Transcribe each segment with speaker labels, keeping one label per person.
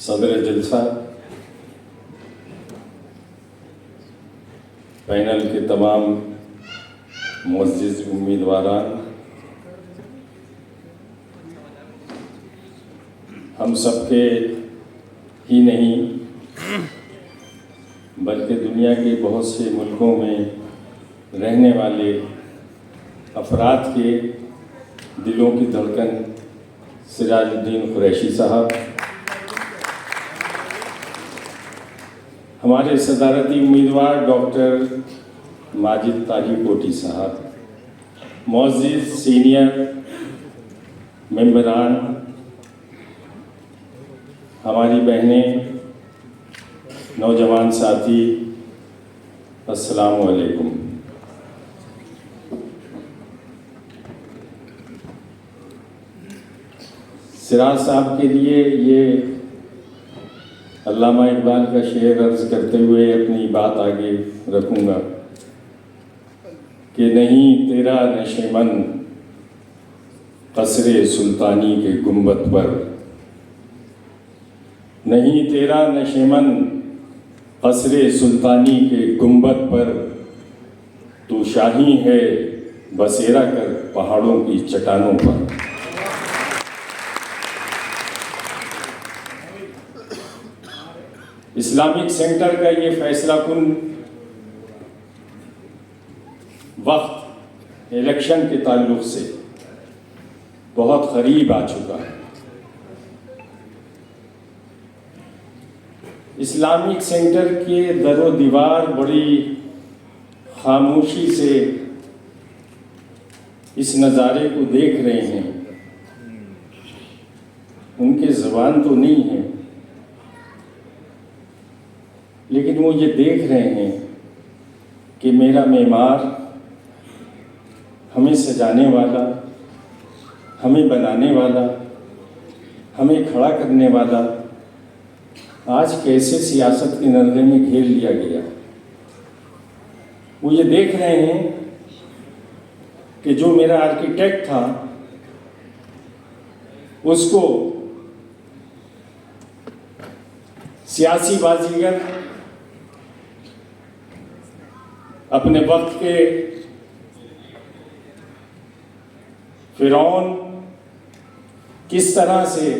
Speaker 1: सदर जलसा, पैनल के तमाम मुअज़्ज़िज़ उम्मीदवारान, हम सबके ही नहीं बल्कि दुनिया के बहुत से मुल्कों में रहने वाले अफराद के दिलों की धड़कन सिराजुद्दीन कुरैशी साहब, हमारे सदारती उम्मीदवार डॉक्टर माजिद ताजी कोटी साहब, मुअज़्ज़िज़ सीनियर मेंबरान, हमारी बहनें, नौजवान साथी, अस्सलामु अलैकुम। सिराज साहब के लिए ये अल्लामा इकबाल का शेर अर्ज़ करते हुए अपनी बात आगे रखूँगा कि नहीं तेरा नशेमन क़स्रे सुल्तानी के गुंबद पर, नहीं तेरा नशेमन क़स्रे सुल्तानी के गुंबद पर, तू शाही है बसेरा कर पहाड़ों की चट्टानों पर। इस्लामिक सेंटर का ये फैसला कुन वक्त इलेक्शन के ताल्लुक से बहुत करीब आ चुका है। इस्लामिक सेंटर के दरो दीवार बड़ी खामोशी से इस नज़ारे को देख रहे हैं। उनके ज़बान तो नहीं है, लेकिन वो ये देख रहे हैं कि मेरा मेमार, हमें सजाने वाला, हमें बनाने वाला, हमें खड़ा करने वाला आज कैसे सियासत के नरगे में घेर लिया गया। वो ये देख रहे हैं कि जो मेरा आर्किटेक्ट था उसको सियासी बाजीगर अपने वक्त के फिरौन किस तरह से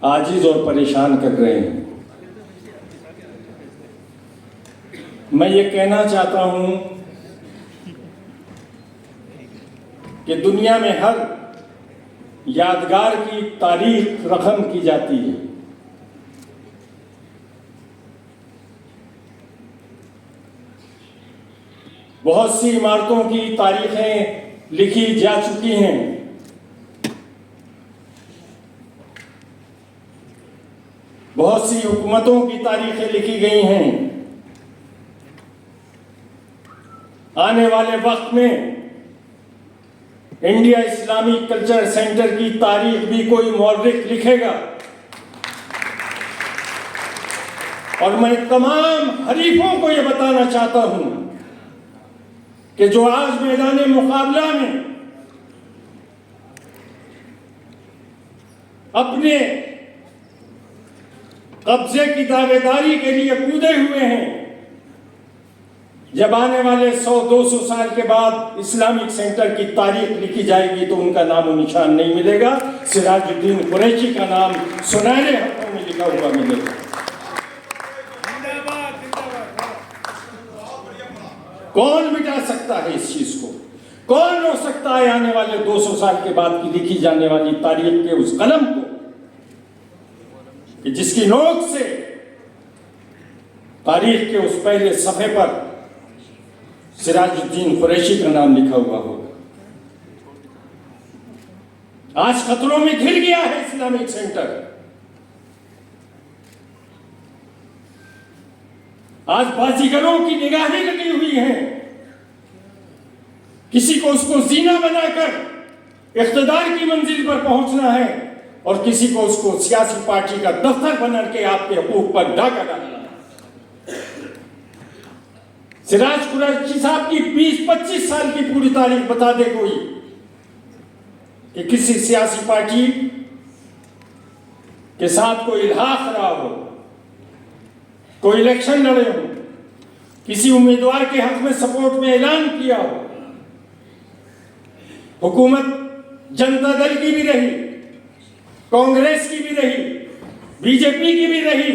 Speaker 1: आजिज और परेशान कर रहे हैं। मैं ये कहना चाहता हूं कि दुनिया में हर यादगार की तारीख रकम की जाती है। बहुत सी इमारतों की तारीखें लिखी जा चुकी हैं। बहुत सी हुकूमतों की तारीखें लिखी गई हैं। आने वाले वक्त में इंडिया इस्लामिक कल्चर सेंटर की तारीख भी कोई मौर्रिख लिखेगा। और मैं तमाम हरीफों को यह बताना चाहता हूं कि जो आज मैदान मुकाबला में अपने कब्जे की दावेदारी के लिए कूदे हुए हैं, जब आने वाले 100-200 साल के बाद इस्लामिक सेंटर की तारीख लिखी जाएगी तो उनका नाम और निशान नहीं मिलेगा। सिराजुद्दीन कुरैशी का नाम सुनहरे हरों में लिखा हुआ मिलेगा। कौन मिटा सकता है इस चीज को? कौन रोक सकता है आने वाले 200 साल के बाद की लिखी जाने वाली तारीख के उस कलम को कि जिसकी नोक से तारीख के उस पहले सफ़े पर सिराजुद्दीन कुरैशी का नाम लिखा हुआ होगा। आज खतरों में घिर गया है इस्लामिक सेंटर। आज बाजीगरों की निगाहें लगी हुई हैं। किसी को उसको जीना बनाकर इख्तिदार की मंजिल पर पहुंचना है और किसी को उसको सियासी पार्टी का दफ्तर बना के आपके हकूक पर डाका डालना है। सिराज कुरैशी साहब की 20-25 साल की पूरी तारीख बता दे कोई कि किसी सियासी पार्टी के साथ कोई इल्हाक रहा हो, कोई इलेक्शन लड़े हो, किसी उम्मीदवार के हक में सपोर्ट में ऐलान किया हो। हुकूमत जनता दल की भी रही, कांग्रेस की भी रही, बीजेपी की भी रही।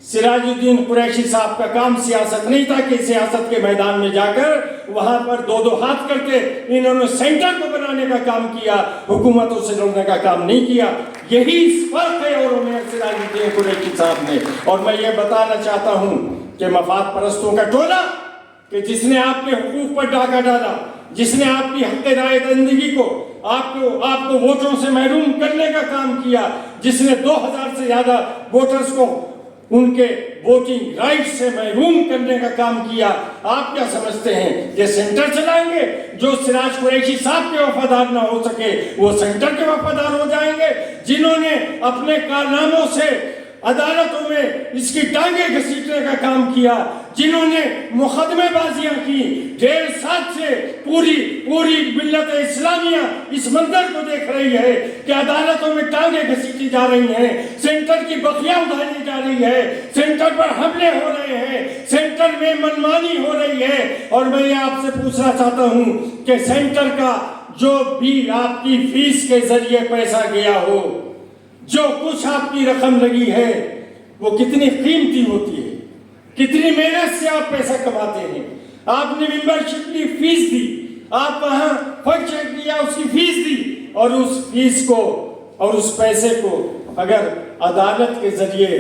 Speaker 1: सिराजुद्दीन कुरैशी साहब का काम सियासत नहीं था कि सियासत के मैदान में जाकर वहां पर दो दो हाथ करके इन्होंने सेंटर को बनाने का काम किया, हुकूमतों से लड़ने का काम नहीं किया। यही फर्क है और उन्हें सिराजुद्दीन कुरैशी साहब ने। और मैं ये बताना चाहता हूं कि मफाद परस्तों का टोला कि जिसने आपके हुकूक पर डाका डाला, जिसने आपकी हक राय दंदगी को आपको वोटरों से महरूम करने का काम किया, जिसने 2000 से ज्यादा वोटर्स को उनके वोटिंग राइट से महरूम करने का काम किया, आप क्या समझते हैं कि सेंटर चलाएंगे? जो सिराज कुरैशी साहब के वफादार ना हो सके वो सेंटर के वफादार हो जाएंगे। जिन्होंने अपने कारनामों से अदालतों में इसकी टांगे घसीटने का काम किया, जिन्होंने मुकदमेबाजियां की, 1.5 साल से पूरी मिल्लत इस्लामिया इस मंजर को देख रही है कि अदालतों में टांगे घसीटी जा रही हैं, सेंटर की बखिया उठाई जा रही है, सेंटर पर हमले हो रहे हैं, सेंटर में मनमानी हो रही है। और मैं ये आपसे पूछना चाहता हूं कि सेंटर का जो भी आपकी फीस के जरिए पैसा गया हो, जो कुछ आपकी रकम लगी है, वो कितनी कीमती होती है, कितनी मेहनत से आप पैसा कमाते हैं। आपने मेंबरशिप की फीस दी, आप वहां फंक्शन किया, उसकी फीस दी, और उस फीस को और उस पैसे को अगर अदालत के जरिए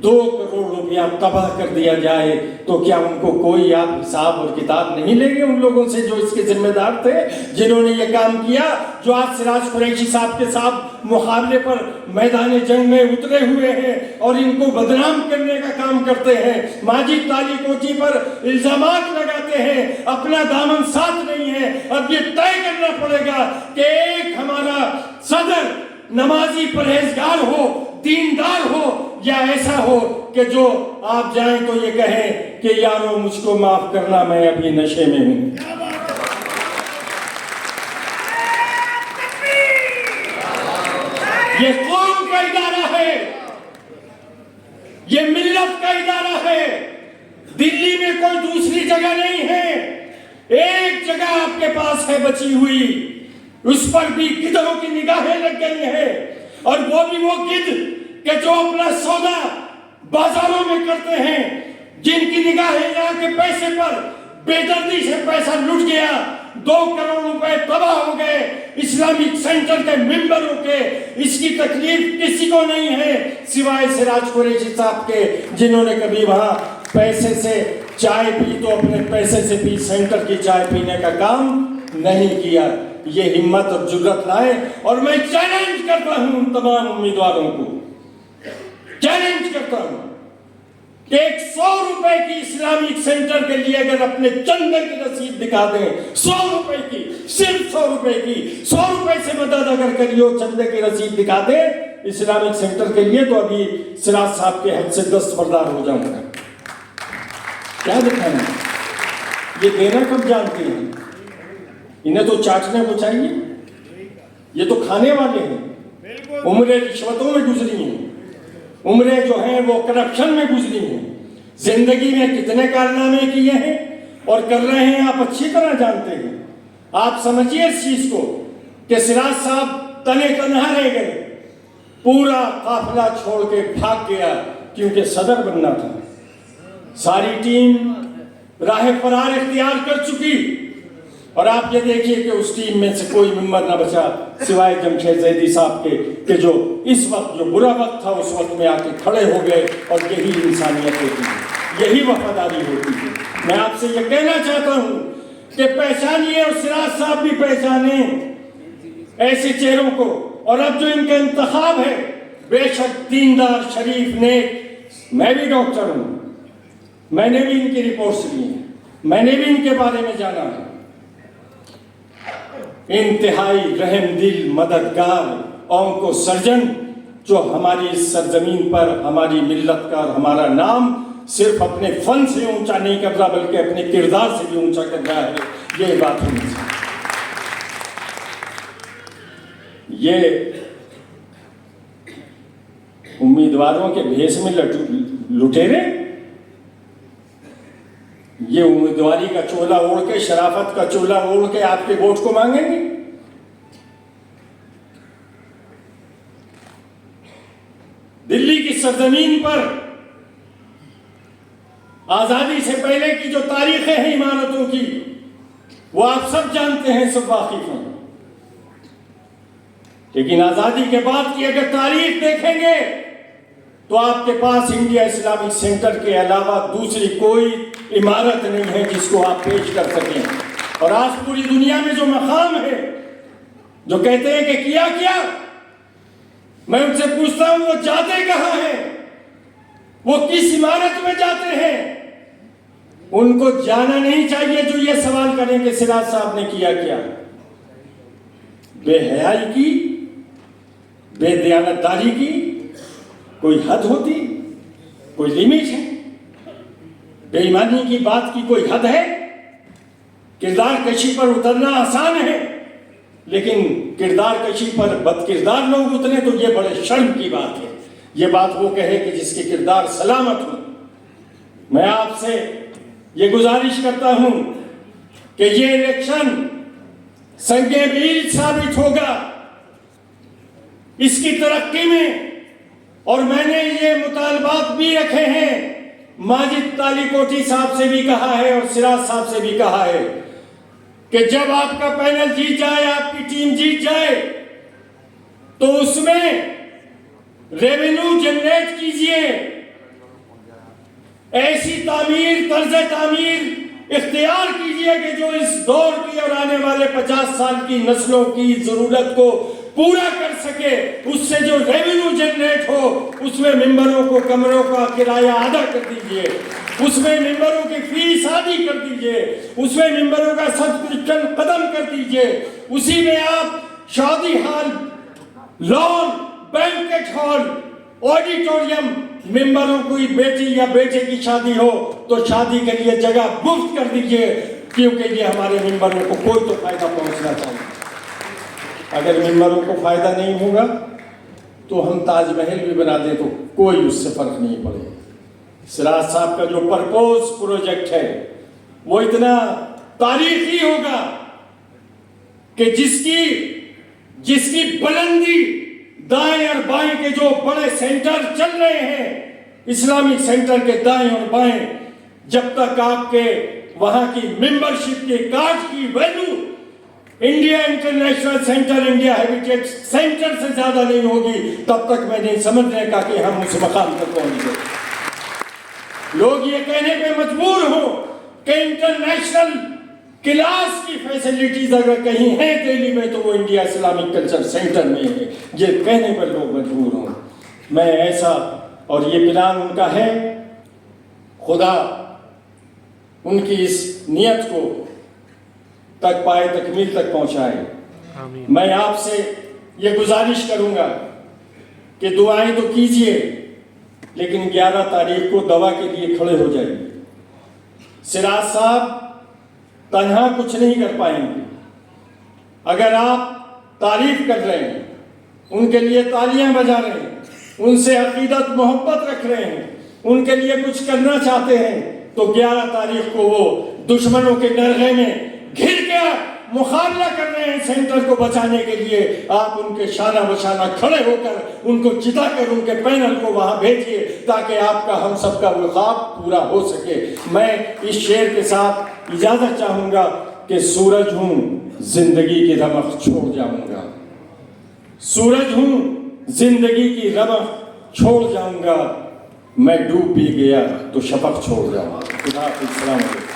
Speaker 1: 2 करोड़ रुपया तबाह कर दिया जाए तो क्या उनको कोई आप हिसाब और किताब नहीं लेंगे उन लोगों से जो इसके जिम्मेदार थे, जिन्होंने ये काम किया, जो आज सिराज कुरैशी साहब के साथ मुकाबले पर मैदान जंग में उतरे हुए हैं और इनको बदनाम करने का काम करते हैं, माजिद ताली कोठी पर इल्जामात लगाते हैं, अपना दामन साथ नहीं है। अब ये तय करना पड़ेगा कि एक हमारा सदर नमाजी परहेजगार हो, दीनदार हो, या ऐसा हो कि जो आप जाएं तो ये कहें कि यारो मुझको माफ करना, मैं अभी नशे में हूं। ये कौम का इदारा है, ये मिल्लत का इदारा है। दिल्ली में कोई दूसरी जगह नहीं है, एक जगह आपके पास है बची हुई, उस पर भी गिद्धों की निगाहें लग गई हैं, और वो भी वो गिद्ध कि जो अपना सौदा बाजारों में करते हैं, जिनकी निगाहें यहाँ के पैसे पर बेदर्दी से पैसा लुट गया, 2 करोड़ रुपए तबाह हो गए इस्लामिक सेंटर के मेंबरों के। इसकी तकलीफ किसी को नहीं है सिवाय सिराज कुरैशी साहब के, जिन्होंने कभी वहां पैसे से चाय पी तो अपने पैसे से पी, सेंटर की चाय पीने का काम नहीं किया। ये हिम्मत और जुर्रत लाए, और मैं चैलेंज करता हूं उन तमाम उम्मीदवारों को, चैलेंज करता हूं कि 100 रुपए की इस्लामिक सेंटर के लिए अगर अपने चंदे की रसीद दिखा दें, 100 रुपए की, सिर्फ 100 रुपए की, 100 रुपए से मदद अगर करियो, चंदे की रसीद दिखा दे इस्लामिक सेंटर के लिए, तो अभी सिराज साहब के हद से दस्तबरदार हो जाऊंगा। क्या दिखाना, ये देना कब जानते हैं? इन्हें तो चाटने को चाहिए, ये तो खाने वाले हैं। उम्रें रिश्वतों में गुजरी हैं, उम्रें जो हैं वो करप्शन में गुजरी हैं, जिंदगी में कितने कारनामे किए हैं और कर रहे हैं, आप अच्छी तरह जानते हैं। आप समझिए इस चीज को कि सिराज साहब तने तनहा रह गए, पूरा काफिला छोड़ के भाग गया क्योंकि सदर बनना था। सारी टीम राह फरार इख्तियार कर चुकी, और आप ये देखिए कि उस टीम में से कोई मेंबर ना बचा सिवाय जमशेद जैदी साहब के जो इस वक्त जो बुरा वक्त था उस वक्त में आके खड़े हो गए। और यही इंसानियत होती है, यही वफादारी होती है। मैं आपसे ये कहना चाहता हूँ कि पहचानिए, और सिराज साहब भी पहचाने ऐसे चेहरों को। और अब जो इनका इंतखाब है, बेशक दीनदार, शरीफ, नेक, मैं भी डॉक्टर हूँ, मैंने भी इनकी रिपोर्ट्स ली हैं, मैंने भी इनके बारे में जाना है। इंतहाई रहमदिल, मददगार, औंको सर्जन, जो हमारी इस सरजमीन पर हमारी मिल्लत का और हमारा नाम सिर्फ अपने फन से ऊंचा नहीं कर रहा बल्कि अपने किरदार से भी ऊंचा कर रहा है, ये बात होनी चाहिए। ये उम्मीदवारों के भेष में लुटेरे, ये उम्मीदवारी का चोला ओढ़ के, शराफत का चोला ओढ़ के आपके वोट को मांगेंगे। दिल्ली की सरजमीन पर आजादी से पहले की जो तारीखें हैं इमारतों की, वो आप सब जानते हैं, सब वाकिफ हैं। लेकिन आजादी के बाद की अगर तारीख देखेंगे तो आपके पास इंडिया इस्लामिक सेंटर के अलावा दूसरी कोई इमारत नहीं है जिसको आप पेश कर सकें। और आज पूरी दुनिया में जो मकाम है, जो कहते हैं कि किया क्या, मैं उनसे पूछता हूं वो जाते कहां हैं, वो किस इमारत में जाते हैं? उनको जाना नहीं चाहिए जो ये सवाल करें कि सिराज साहब ने किया क्या। बेहयाई की, बेदयानतदारी की कोई हद होती, कोई लिमिट है? बेईमानी की बात की कोई हद है? किरदार कशी पर उतरना आसान है, लेकिन किरदार कशी पर बदकिरदार लोग उतरे तो ये बड़े शर्म की बात है। ये बात वो कहे कि जिसके किरदार सलामत हो। मैं आपसे ये गुजारिश करता हूं कि ये इलेक्शन संज्ञावीर साबित होगा इसकी तरक्की में। और मैंने ये मुतालबात भी रखे हैं, माजिद तालीकोटी साहब से भी कहा है और सिराज साहब से भी कहा है कि जब आपका पैनल जीत जाए, आपकी टीम जीत जाए, तो उसमें रेवेन्यू जनरेट कीजिए, ऐसी तामीर, तर्ज तामीर इख्तियार कीजिए कि जो इस दौर की और आने वाले 50 साल की नस्लों की जरूरत को पूरा कर सके। उससे जो रेवेन्यू जनरेट हो, उसमें मेंबरों को कमरों का किराया अदा कर दीजिए, उसमें मेंबरों की फीस आदी कर दीजिए, उसमें मेंबरों का सब्सक्रिप्शन खत्म कर दीजिए। उसी में आप शादी hall, lawn, banquet hall, auditorium, मेंबरों की बेटी या बेटे की शादी हो तो शादी के लिए जगह मुफ्त कर दीजिए, क्योंकि ये हमारे मेंबरों को कोई तो फायदा पहुंचना चाहिए। अगर मेंबरों को फायदा नहीं होगा तो हम ताजमहल भी बना दें तो कोई उससे फर्क नहीं पड़ेगा। सिराज साहब का जो परपोज प्रोजेक्ट है वो इतना तारीखी होगा कि जिसकी बुलंदी दाएं और बाएं के जो बड़े सेंटर चल रहे हैं, इस्लामिक सेंटर के दाएं और बाएं, जब तक आपके वहां की मेंबरशिप के कार्ड की value India international centre, India heritage centre से ज्यादा नहीं होगी, तब तक मैं नहीं समझने का कि हम उस मकाम तक पहुंचे। लोग ये कहने पे मजबूर हो कि इंटरनेशनल क्लास की फैसिलिटीज अगर कहीं है दिल्ली में तो वो इंडिया इस्लामिक कल्चर सेंटर में है। ये कहने पर लोग मजबूर हों। मैं ऐसा, और ये प्लान उनका है, खुदा उनकी इस नियत को तक पाए, तकमील तक पहुंचाए। मैं आपसे ये गुजारिश करूंगा कि दुआएं तो कीजिए, लेकिन 11 तारीख को दवा के लिए खड़े हो जाइए। सिराज साहब तन्हा कुछ नहीं कर पाएंगे। अगर आप तारीफ कर रहे हैं, उनके लिए तालियां बजा रहे हैं, उनसे अकीदत मोहब्बत रख रहे हैं, उनके लिए कुछ करना चाहते हैं, तो 11 तारीख को वो दुश्मनों के नरगे में घिर के मुकाबला कर रहे हैं सेंटर को बचाने के लिए। आप उनके शाना बशाना खड़े होकर उनको जिताकर उनके पैनल को वहां भेजिए, ताकि आपका, हम सबका वो ख्वाब पूरा हो सके। मैं इस शेर के साथ इजाजत चाहूंगा कि सूरज हूं, जिंदगी की रमक छोड़ जाऊंगा। सूरज हूं, जिंदगी की रमक छोड़ जाऊंगा। मैं डूब भी गया तो शफक छोड़ जाऊंगा। खुदा हाफिज़।